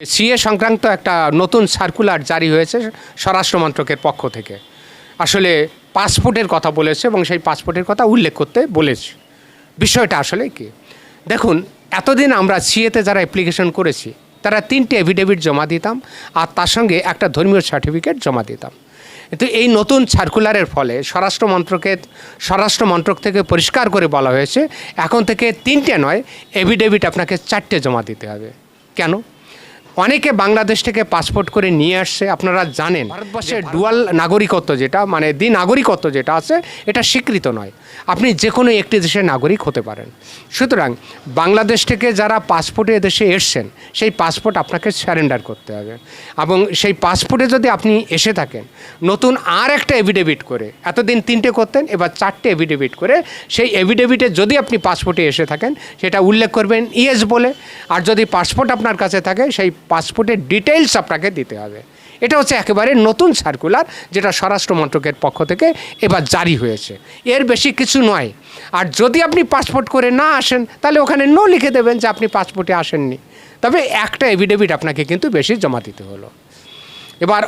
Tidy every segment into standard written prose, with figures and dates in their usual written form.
CA সংক্রান্ত একটা নতুন সার্কুলার জারি হয়েছে স্বরাষ্ট্র মন্ত্রকের পক্ষ থেকে। আসলে পাসপোর্টের কথা বলেছে এবং সেই পাসপোর্টের কথা উল্লেখ করতে বলেছে। বিষয়টা আসলে কি, দেখুন, এতদিন আমরা সিএতে যারা অ্যাপ্লিকেশন করেছি তারা 3টে এফিডেভিট জমা দিতাম আর তার সঙ্গে একটা ধর্মীয় সার্টিফিকেট জমা দিতাম। কিন্তু এই নতুন সার্কুলারের ফলে স্বরাষ্ট্র মন্ত্রক থেকে পরিষ্কার করে বলা হয়েছে এখন থেকে 3টে নয়, এফিডেভিট আপনাকে 4টে জমা দিতে হবে। কেন? অনেকে বাংলাদেশ থেকে পাসপোর্ট করে নিয়ে আসছে। আপনারা জানেন ভারতবর্ষের ডুয়াল নাগরিকত্ব যেটা মানে দ্বিনাগরিকত্ব যেটা আছে এটা স্বীকৃত নয়। আপনি যে কোনো একটি দেশের নাগরিক হতে পারেন। সুতরাং বাংলাদেশ থেকে যারা পাসপোর্টে দেশে এসছেন সেই পাসপোর্ট আপনাকে সারেন্ডার করতে হবে এবং সেই পাসপোর্টে যদি আপনি এসে থাকেন নতুন আর একটা এফিডেভিট করে, এতদিন 3টে করতেন এবার 4টে এফিডেভিট করে, সেই এফিডেভিটে যদি আপনি পাসপোর্টে এসে থাকেন সেটা উল্লেখ করবেন ইয়েস বলে, আর যদি পাসপোর্ট আপনার কাছে থাকে সেই পাসপোর্টের ডিটেইলস আপনাকে দিতে হবে। এটা হচ্ছে একেবারে নতুন সার্কুলার যেটা স্বরাষ্ট্র মন্ত্রকের পক্ষ থেকে এবার জারি হয়েছে। এর বেশি কিছু নয়। আর যদি আপনি পাসপোর্ট করে না আসেন তাহলে ওখানে নো লিখে দেবেন যে আপনি পাসপোর্টে আসেননি, তবে একটা এফিডেভিট আপনাকে কিন্তু বেশি জমা দিতে হলো। এবার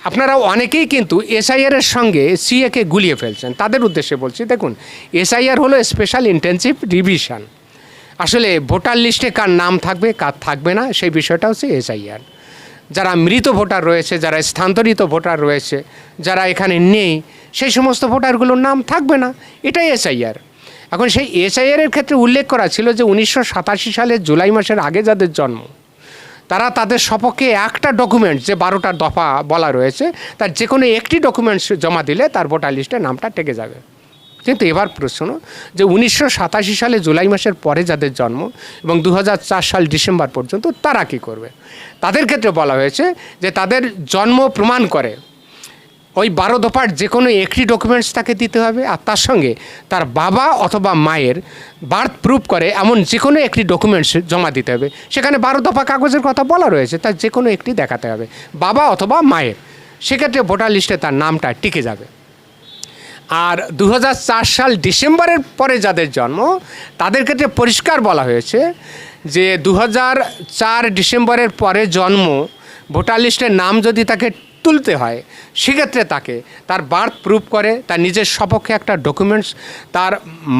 আপনারা অনেকেই কিন্তু এসআইআরের সঙ্গে সিএকে গুলিয়ে ফেলছেন। তাদের উদ্দেশ্যে বলছি, দেখুন, এসআইআর হলো স্পেশাল ইন্টেনসিভ রিভিশন। আসলে ভোটার লিস্টে কার নাম থাকবে কার থাকবে না সেই বিষয়টা হচ্ছে এসআইআর। যারা মৃত ভোটার রয়েছে, যারা স্থানান্তরিত ভোটার রয়েছে, যারা এখানে নেই, সেই সমস্ত ভোটারগুলোর নাম থাকবে না, এটাই এসআইআর। এখন সেই এসআইআরের ক্ষেত্রে উল্লেখ করা ছিল যে 1987 সালের জুলাই মাসের আগে যাদের জন্ম তারা তাদের সপক্ষে একটা ডকুমেন্টস, যে 12টা দফা বলা রয়েছে, তার যে কোনো একটি ডকুমেন্টস জমা দিলে তার ভোটার লিস্টে নামটা টেকে যাবে। কিন্তু এবার প্রশ্ন যে 1987 সালে জুলাই মাসের পরে যাদের জন্ম এবং 2004 সাল ডিসেম্বর পর্যন্ত তারা কী করবে? তাদের ক্ষেত্রে বলা হয়েছে যে তাদের জন্ম প্রমাণ করে ওই 12 দফার যে কোনো একটি ডকুমেন্টস তাকে দিতে হবে, আর তার সঙ্গে তার বাবা অথবা মায়ের বার্থ প্রুফ করে এমন যে কোনো একটি ডকুমেন্টস জমা দিতে হবে। সেখানে 12 দফা কাগজের কথা বলা রয়েছে, তার যে কোনো একটি দেখাতে হবে, বাবা অথবা মায়ের। সেক্ষেত্রে ভোটার লিস্টে তার নামটা টিকে যাবে। আর 2004 সাল ডিসেম্বরের পরে যাদের জন্ম তাদের ক্ষেত্রে পরিষ্কার বলা হয়েছে যে 2004 ডিসেম্বরের পরে জন্ম ভোটার লিস্টের নাম যদি তাকে তুলতে হয় সেক্ষেত্রে তাকে তার বার্থ প্রুফ করে, তার নিজের সপক্ষে একটা ডকুমেন্টস, তার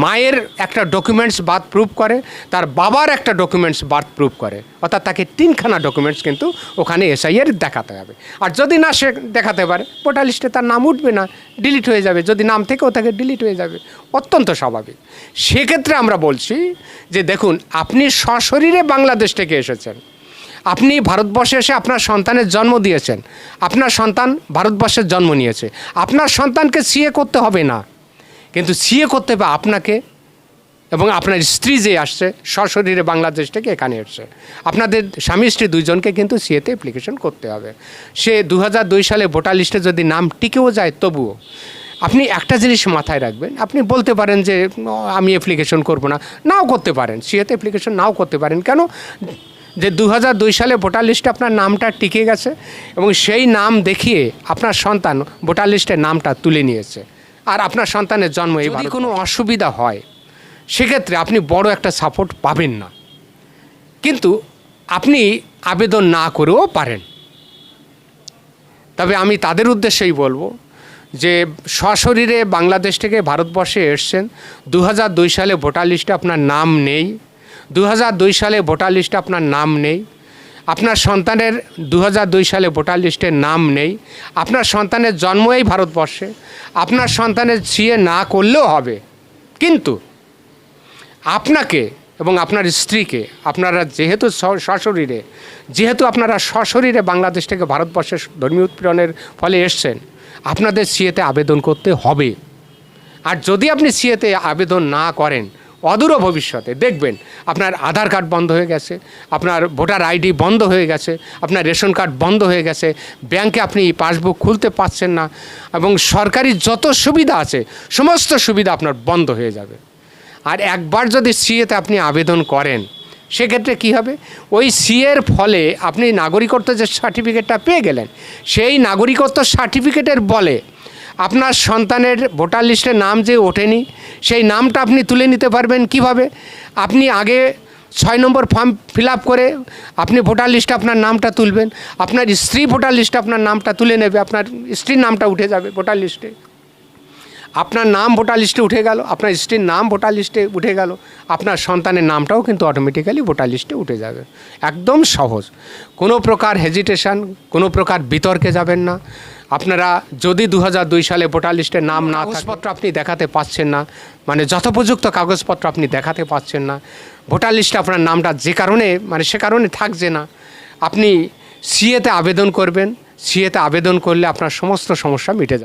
মায়ের একটা ডকুমেন্টস বার্থ প্রুফ করে, তার বাবার একটা ডকুমেন্টস বার্থ প্রুফ করে, অর্থাৎ তাকে 3খানা ডকুমেন্টস কিন্তু ওখানে এসআইআর দেখাতে হবে। আর যদি না সে দেখাতে পারে ভোটার লিস্টে তার নাম উঠবে না, ডিলিট হয়ে যাবে। যদি নাম থেকেও তাকে ডিলিট হয়ে যাবে, অত্যন্ত স্বাভাবিক। সেক্ষেত্রে আমরা বলছি যে দেখুন, আপনি সশরীরে বাংলাদেশ থেকে এসেছেন, আপনি ভারতবর্ষে এসে আপনার সন্তানের জন্ম দিয়েছেন, আপনার সন্তান ভারতবর্ষের জন্ম নিয়েছে, আপনার সন্তানকে সিএ করতে হবে না, কিন্তু সিএ করতে হবে আপনাকে এবং আপনার স্ত্রী যে আসছে সশরীরে বাংলাদেশ থেকে এখানে এসছে, আপনাদের স্বামী স্ত্রী দুইজনকে কিন্তু সিএতে অ্যাপ্লিকেশন করতে হবে। সে 2002 সালে ভোটার লিস্টে যদি নাম টিকেও যায় তবুও আপনি একটা জিনিস মাথায় রাখবেন, আপনি বলতে পারেন যে আমি অ্যাপ্লিকেশন করব না, নাও করতে পারেন, সিএতে অ্যাপ্লিকেশন নাও করতে পারেন। কেন? যে 2002 সালে ভোটার লিস্টে আপনার নামটা টিকে গেছে এবং সেই নাম দেখিয়ে আপনার সন্তান ভোটার লিস্টের নামটা তুলে নিয়েছে, আর আপনার সন্তানের জন্ম যদি কোনো অসুবিধা হয় সেক্ষেত্রে আপনি বড় একটা সাপোর্ট পাবেন না, কিন্তু আপনি আবেদন না করেও পারেন। তবে আমি তাদের উদ্দেশ্যেই বলবো যে সশরীরে বাংলাদেশ থেকে ভারতবর্ষে এসছেন, 2002 সালে ভোটার লিস্টে আপনার নাম নেই, 2002 সালে ভোটার লিস্টে আপনার নাম নেই, আপনার সন্তানের 2002 সালে ভোটার লিস্টের নাম নেই, আপনার সন্তানের জন্ম এই ভারতবর্ষে, আপনার সন্তানের সিএ না করলেও হবে, কিন্তু আপনাকে এবং আপনার স্ত্রীকে আপনারা যেহেতু আপনারা সশরীরে বাংলাদেশ থেকে ভারতবর্ষের ধর্মীয় উৎপীড়নের ফলে এসছেন, আপনাদের সিএতে আবেদন করতে হবে। আর যদি আপনি সিএতে আবেদন না করেন, অদূর ভবিষ্যতে দেখবেন আপনার আধার কার্ড বন্ধ হয়ে গেছে, আপনার ভোটার আইডি বন্ধ হয়ে গেছে, আপনার রেশন কার্ড বন্ধ হয়ে গেছে, ব্যাংকে আপনি পাসবুক খুলতে পারছেন না, এবং সরকারি যত সুবিধা আছে সমস্ত সুবিধা আপনার বন্ধ হয়ে যাবে। আর একবার যদি সিএতে আপনি আবেদন করেন সেক্ষেত্রে কী হবে? ওই সিএর ফলে আপনি নাগরিকত্ব যে সার্টিফিকেটটা পেয়ে গেলেন, সেই নাগরিকত্ব সার্টিফিকেটের বলে আপনার সন্তানের ভোটার লিস্টে নাম যে ওঠেনি সেই নামটা আপনি তুলে নিতে পারবেন। কিভাবে? আপনি আগে 6 নম্বর ফর্ম ফিল আপ করে আপনি ভোটার লিস্টে আপনার নামটা তুলবেন, আপনার স্ত্রী ভোটার লিস্টে আপনার নামটা তুলে নেবে, আপনার স্ত্রীর নামটা উঠে যাবে ভোটার লিস্টে, আপনার নাম ভোটার লিস্টে উঠে গেল, আপনার স্ত্রীর নাম ভোটার লিস্টে উঠে গেল, আপনার সন্তানের নামটাও কিন্তু অটোমেটিক্যালি ভোটার লিস্টে উঠে যাবে। একদম সহজ, কোনো প্রকার হেজিটেশন, কোনো প্রকার বিতর্কে যাবেন না। আপনারা যদি 2002 সালে ভোটার লিস্টে নাম না, কাগজপত্র আপনি দেখাতে পাচ্ছেন না, মানে যথোপযুক্ত কাগজপত্র আপনি দেখাতে পাচ্ছেন না, ভোটার লিস্টে আপনার নামটা যে কারণে মানে সে কারণে থাকছে না, আপনি সিএতে আবেদন করবেন। সিএতে আবেদন করলে আপনার সমস্ত সমস্যা মিটে যাবে।